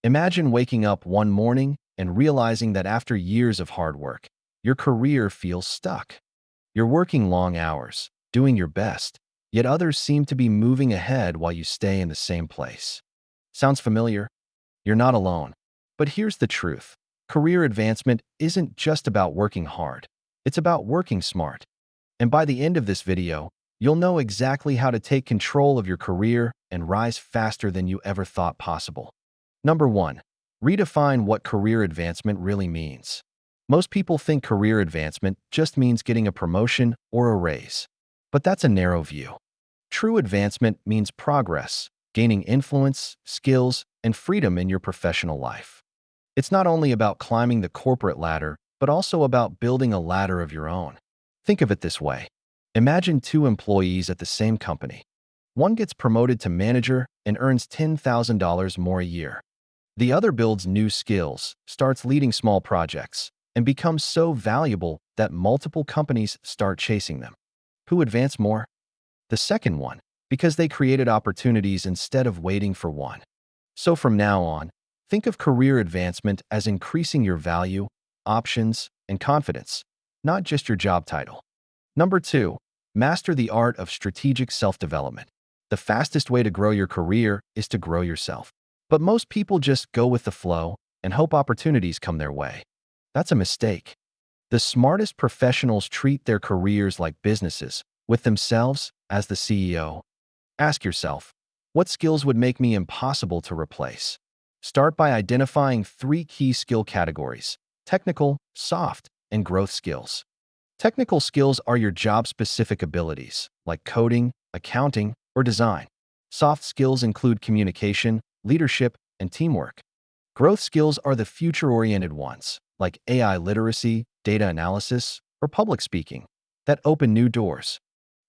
Imagine waking up one morning and realizing that after years of hard work, your career feels stuck. You're working long hours, doing your best, yet others seem to be moving ahead while you stay in the same place. Sounds familiar? You're not alone. But here's the truth. Career advancement isn't just about working hard. It's about working smart. And by the end of this video, you'll know exactly how to take control of your career and rise faster than you ever thought possible. Number 1. Redefine what career advancement really means. Most people think career advancement just means getting a promotion or a raise. But that's a narrow view. True advancement means progress, gaining influence, skills, and freedom in your professional life. It's not only about climbing the corporate ladder, but also about building a ladder of your own. Think of it this way. Imagine two employees at the same company. One gets promoted to manager and earns $10,000 more a year. The other builds new skills, starts leading small projects, and becomes so valuable that multiple companies start chasing them. Who advanced more? The second one, because they created opportunities instead of waiting for one. So from now on, think of career advancement as increasing your value, options, and confidence, not just your job title. Number 2, master the art of strategic self-development. The fastest way to grow your career is to grow yourself. But most people just go with the flow and hope opportunities come their way. That's a mistake. The smartest professionals treat their careers like businesses, with themselves as the CEO. Ask yourself, what skills would make me impossible to replace? Start by identifying 3 key skill categories: technical, soft, and growth skills. Technical skills are your job-specific abilities, like coding, accounting, or design. Soft skills include communication, leadership, and teamwork. Growth skills are the future-oriented ones, like AI literacy, data analysis, or public speaking, that open new doors.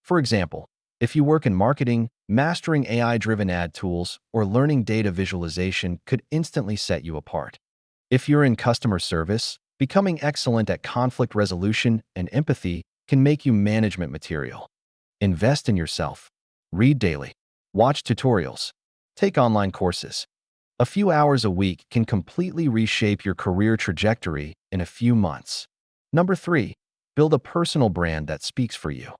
For example, if you work in marketing, mastering AI-driven ad tools or learning data visualization could instantly set you apart. If you're in customer service, becoming excellent at conflict resolution and empathy can make you management material. Invest in yourself. Read daily. Watch tutorials. Take online courses. A few hours a week can completely reshape your career trajectory in a few months. Number 3, build a personal brand that speaks for you.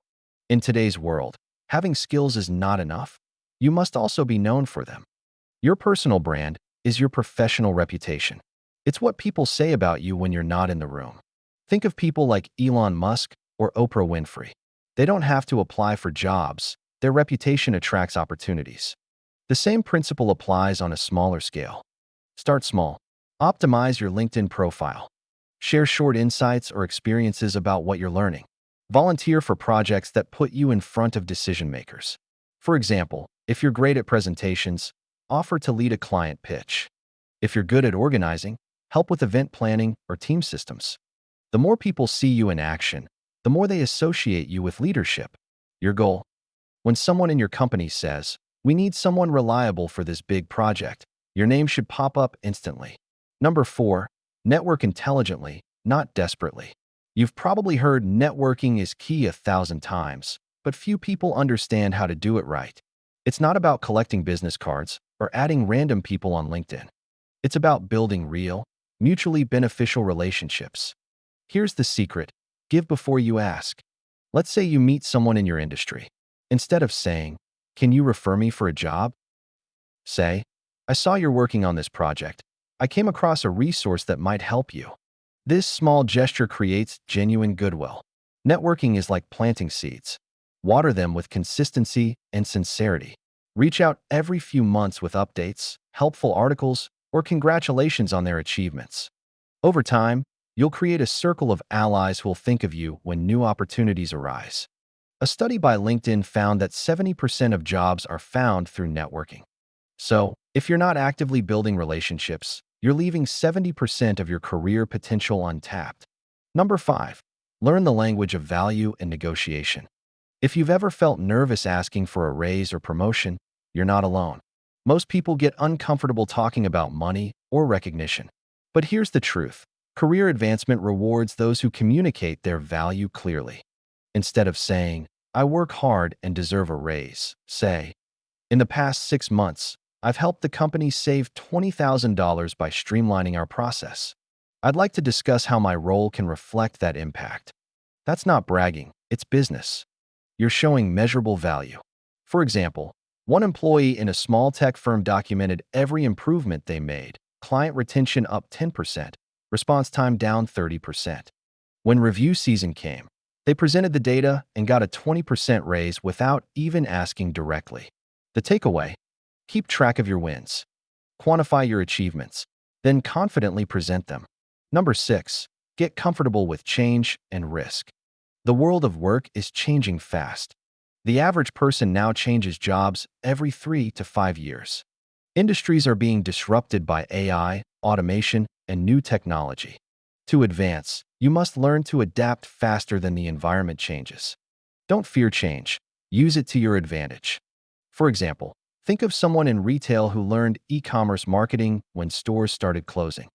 In today's world, having skills is not enough. You must also be known for them. Your personal brand is your professional reputation. It's what people say about you when you're not in the room. Think of people like Elon Musk or Oprah Winfrey. They don't have to apply for jobs. Their reputation attracts opportunities. The same principle applies on a smaller scale. Start small. Optimize your LinkedIn profile. Share short insights or experiences about what you're learning. Volunteer for projects that put you in front of decision makers. For example, if you're great at presentations, offer to lead a client pitch. If you're good at organizing, help with event planning or team systems. The more people see you in action, the more they associate you with leadership. Your goal? When someone in your company says, "We need someone reliable for this big project," your name should pop up instantly. Number 4, network intelligently, not desperately. You've probably heard networking is key 1,000 times, but few people understand how to do it right. It's not about collecting business cards or adding random people on LinkedIn. It's about building real, mutually beneficial relationships. Here's the secret: give before you ask. Let's say you meet someone in your industry. Instead of saying, "Can you refer me for a job?" say, "I saw you're working on this project. I came across a resource that might help you." This small gesture creates genuine goodwill. Networking is like planting seeds. Water them with consistency and sincerity. Reach out every few months with updates, helpful articles, or congratulations on their achievements. Over time, you'll create a circle of allies who will think of you when new opportunities arise. A study by LinkedIn found that 70% of jobs are found through networking. So, if you're not actively building relationships, you're leaving 70% of your career potential untapped. Number 5, learn the language of value and negotiation. If you've ever felt nervous asking for a raise or promotion, you're not alone. Most people get uncomfortable talking about money or recognition. But here's the truth: career advancement rewards those who communicate their value clearly. Instead of saying, "I work hard and deserve a raise," say, "In the past 6 months, I've helped the company save $20,000 by streamlining our process. I'd like to discuss how my role can reflect that impact. That's not bragging, it's business. You're showing measurable value. For example, one employee in a small tech firm documented every improvement they made. Client retention up 10%, response time down 30%. When review season came, they presented the data and got a 20% raise without even asking directly. The takeaway: keep track of your wins, quantify your achievements, then confidently present them. Number 6, get comfortable with change and risk. The world of work is changing fast. The average person now changes jobs every 3 to 5 years. Industries are being disrupted by AI, automation, and new technology. To advance, you must learn to adapt faster than the environment changes. Don't fear change. Use it to your advantage. For example, think of someone in retail who learned e-commerce marketing when stores started closing.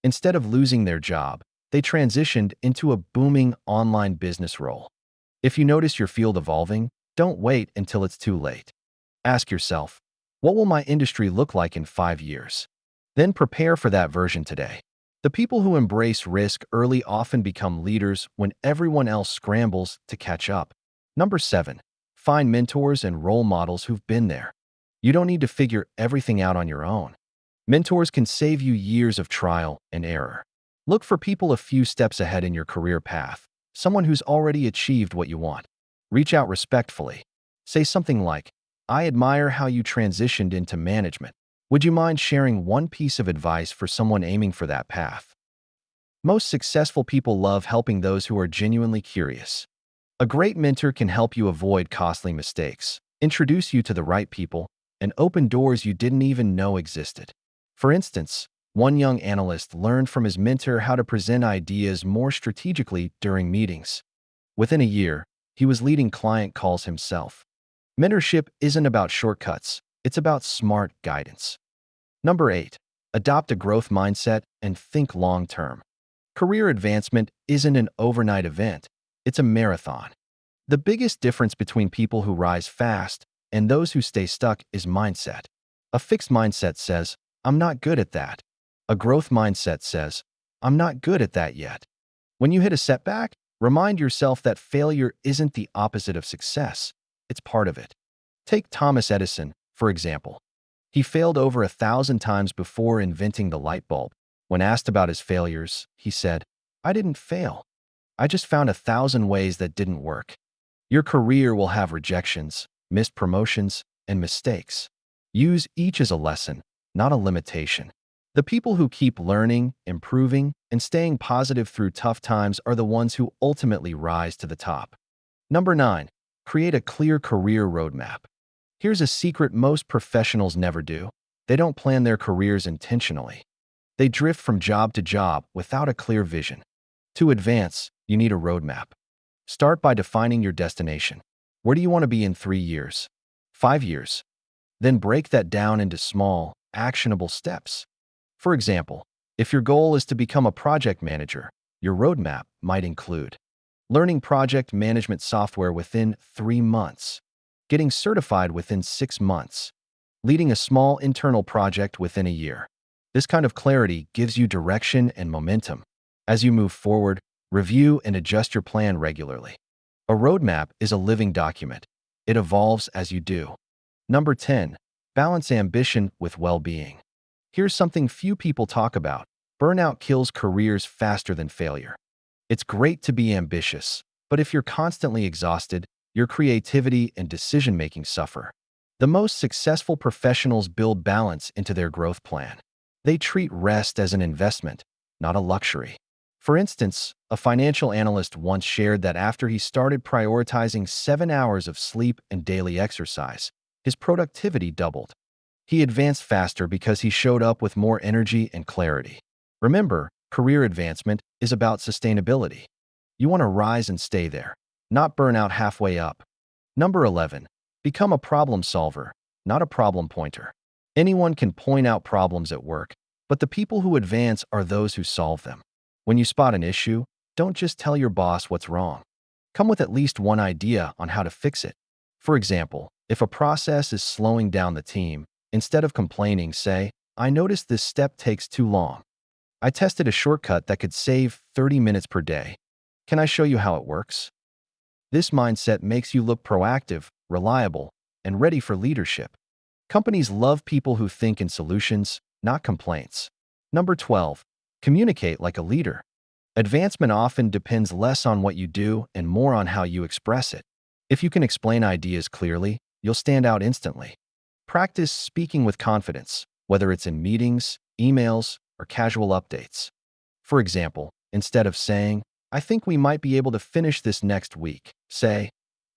Instead of losing their job, they transitioned into a booming online business role. If you notice your field evolving, don't wait until it's too late. Ask yourself, what will my industry look like in 5 years? Then prepare for that version today. The people who embrace risk early often become leaders when everyone else scrambles to catch up. Number 7, find mentors and role models who've been there. You don't need to figure everything out on your own. Mentors can save you years of trial and error. Look for people a few steps ahead in your career path, someone who's already achieved what you want. Reach out respectfully. Say something like, "I admire how you transitioned into management. Would you mind sharing one piece of advice for someone aiming for that path?" Most successful people love helping those who are genuinely curious. A great mentor can help you avoid costly mistakes, introduce you to the right people, and open doors you didn't even know existed. For instance, one young analyst learned from his mentor how to present ideas more strategically during meetings. Within a year, he was leading client calls himself. Mentorship isn't about shortcuts, it's about smart guidance. Number 8, adopt a growth mindset and think long-term. Career advancement isn't an overnight event, it's a marathon. The biggest difference between people who rise fast and those who stay stuck is mindset. A fixed mindset says, "I'm not good at that." A growth mindset says, "I'm not good at that yet." When you hit a setback, remind yourself that failure isn't the opposite of success, it's part of it. Take Thomas Edison, for example. He failed over 1,000 times before inventing the light bulb. When asked about his failures, he said, "I didn't fail. I just found 1,000 ways that didn't work." Your career will have rejections, missed promotions, and mistakes. Use each as a lesson, not a limitation. The people who keep learning, improving, and staying positive through tough times are the ones who ultimately rise to the top. Number 9, create a clear career roadmap. Here's a secret most professionals never do. They don't plan their careers intentionally. They drift from job to job without a clear vision. To advance, you need a roadmap. Start by defining your destination. Where do you want to be in 3 years? 5 years? Then break that down into small, actionable steps. For example, if your goal is to become a project manager, your roadmap might include learning project management software within 3 months, getting certified within 6 months, leading a small internal project within a year. This kind of clarity gives you direction and momentum. As you move forward, review and adjust your plan regularly. A roadmap is a living document. It evolves as you do. Number 10, balance ambition with well-being. Here's something few people talk about. Burnout kills careers faster than failure. It's great to be ambitious, but if you're constantly exhausted, your creativity and decision-making suffer. The most successful professionals build balance into their growth plan. They treat rest as an investment, not a luxury. For instance, a financial analyst once shared that after he started prioritizing 7 hours of sleep and daily exercise, his productivity doubled. He advanced faster because he showed up with more energy and clarity. Remember, career advancement is about sustainability. You want to rise and stay there, not burn out halfway up. Number 11, become a problem solver, not a problem pointer. Anyone can point out problems at work, but the people who advance are those who solve them. When you spot an issue, don't just tell your boss what's wrong. Come with at least one idea on how to fix it. For example, if a process is slowing down the team, Instead of complaining, say, I noticed this step takes too long. I tested a shortcut that could save 30 minutes per day. Can I show you how it works? This mindset makes you look proactive, reliable, and ready for leadership. Companies love people who think in solutions, not complaints. Number 12, communicate like a leader. Advancement often depends less on what you do and more on how you express it. If you can explain ideas clearly, you'll stand out instantly. Practice speaking with confidence, whether it's in meetings, emails, or casual updates. For example, instead of saying, I think we might be able to finish this next week, say,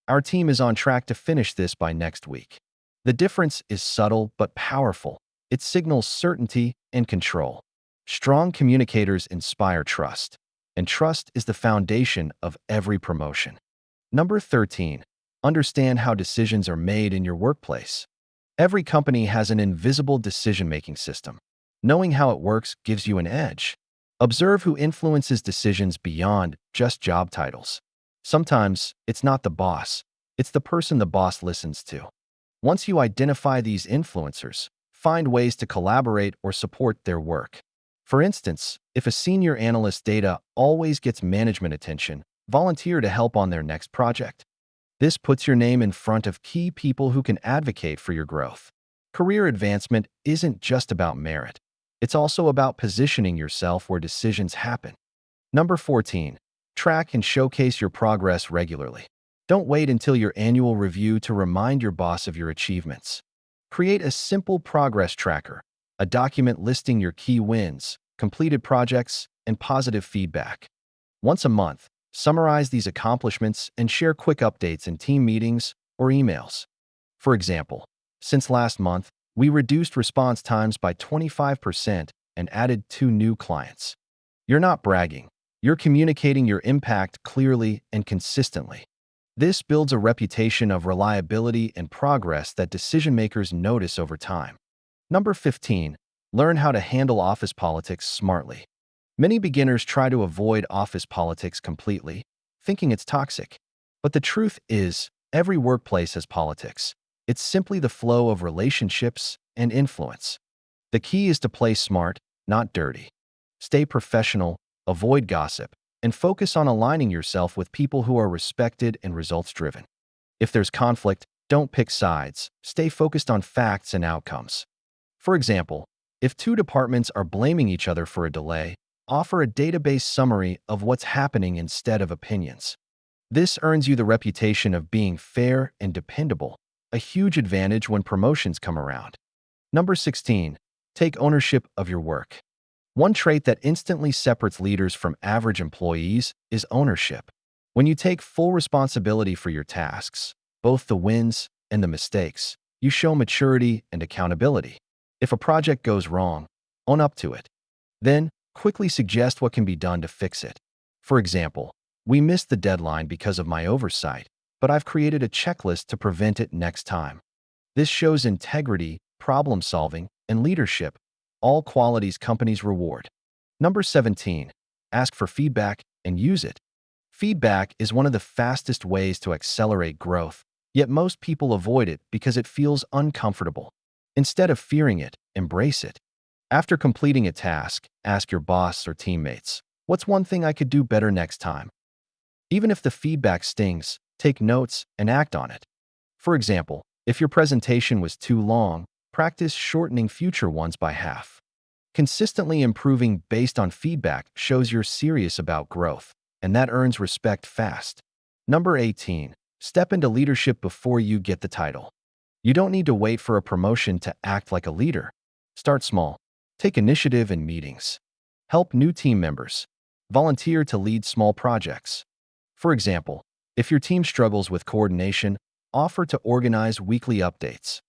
our team is on track to finish this by next week. The difference is subtle but powerful. It signals certainty and control. Strong communicators inspire trust, and trust is the foundation of every promotion. Number 13, understand how decisions are made in your workplace. Every company has an invisible decision-making system. Knowing how it works gives you an edge. Observe who influences decisions beyond just job titles. Sometimes it's not the boss, it's the person the boss listens to. Once you identify these influencers, find ways to collaborate or support their work. For instance, if a senior analyst data always gets management attention, volunteer to help on their next project. This puts your name in front of key people who can advocate for your growth. Career advancement isn't just about merit. It's also about positioning yourself where decisions happen. Number 14, track and showcase your progress regularly. Don't wait until your annual review to remind your boss of your achievements. Create a simple progress tracker, a document listing your key wins, completed projects, and positive feedback. Once a month, summarize these accomplishments and share quick updates in team meetings or emails. For example, since last month, we reduced response times by 25% and added 2 new clients. You're not bragging. You're communicating your impact clearly and consistently. This builds a reputation of reliability and progress that decision-makers notice over time. Number 15, learn how to handle office politics smartly. Many beginners try to avoid office politics completely, thinking it's toxic. But the truth is, every workplace has politics. It's simply the flow of relationships and influence. The key is to play smart, not dirty. Stay professional, avoid gossip, and focus on aligning yourself with people who are respected and results-driven. If there's conflict, don't pick sides. Stay focused on facts and outcomes. For example, if 2 departments are blaming each other for a delay, offer a database summary of what's happening instead of opinions. This earns you the reputation of being fair and dependable, a huge advantage when promotions come around. Number 16, take ownership of your work. One trait that instantly separates leaders from average employees is ownership. When you take full responsibility for your tasks, both the wins and the mistakes, you show maturity and accountability. If a project goes wrong, own up to it. Then, quickly suggest what can be done to fix it. For example, we missed the deadline because of my oversight, but I've created a checklist to prevent it next time. This shows integrity, problem-solving, and leadership, all qualities companies reward. Number 17, ask for feedback and use it. Feedback is one of the fastest ways to accelerate growth, yet most people avoid it because it feels uncomfortable. Instead of fearing it, embrace it. After completing a task, ask your boss or teammates, what's one thing I could do better next time? Even if the feedback stings, take notes and act on it. For example, if your presentation was too long, practice shortening future ones by half. Consistently improving based on feedback shows you're serious about growth, and that earns respect fast. Number 18, step into leadership before you get the title. You don't need to wait for a promotion to act like a leader. Start small. Take initiative in meetings. Help new team members. Volunteer to lead small projects. For example, if your team struggles with coordination, offer to organize weekly updates.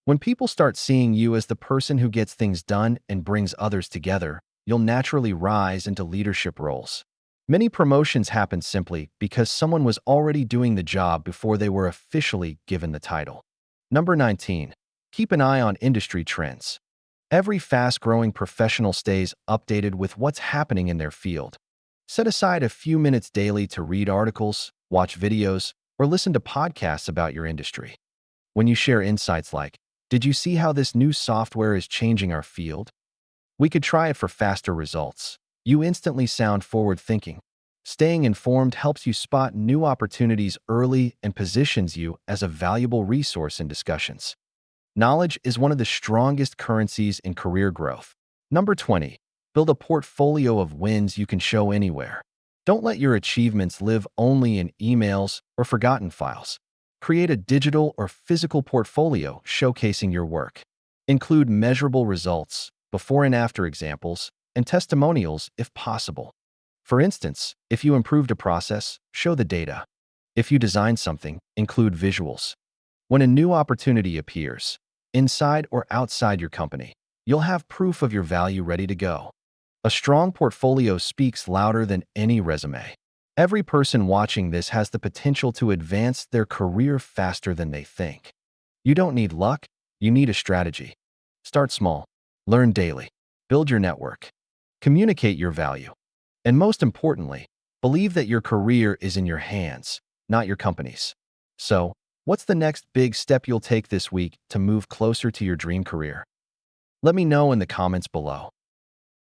When people start seeing you as the person who gets things done and brings others together, you'll naturally rise into leadership roles. Many promotions happen simply because someone was already doing the job before they were officially given the title. Number 19, keep an eye on industry trends. Every fast-growing professional stays updated with what's happening in their field. Set aside a few minutes daily to read articles, watch videos, or listen to podcasts about your industry. When you share insights like, Did you see how this new software is changing our field? We could try it for faster results. You instantly sound forward-thinking. Staying informed helps you spot new opportunities early and positions you as a valuable resource in discussions. Knowledge is one of the strongest currencies in career growth. Number 20. Build a portfolio of wins you can show anywhere. Don't let your achievements live only in emails or forgotten files. Create a digital or physical portfolio showcasing your work. Include measurable results, before and after examples, and testimonials if possible. For instance, if you improved a process, show the data. If you design something, include visuals. When a new opportunity appears, inside or outside your company, you'll have proof of your value ready to go. A strong portfolio speaks louder than any resume. Every person watching this has the potential to advance their career faster than they think. You don't need luck, you need a strategy. Start small, learn daily, build your network, communicate your value, and most importantly, believe that your career is in your hands, not your company's. So, what's the next big step you'll take this week to move closer to your dream career? Let me know in the comments below.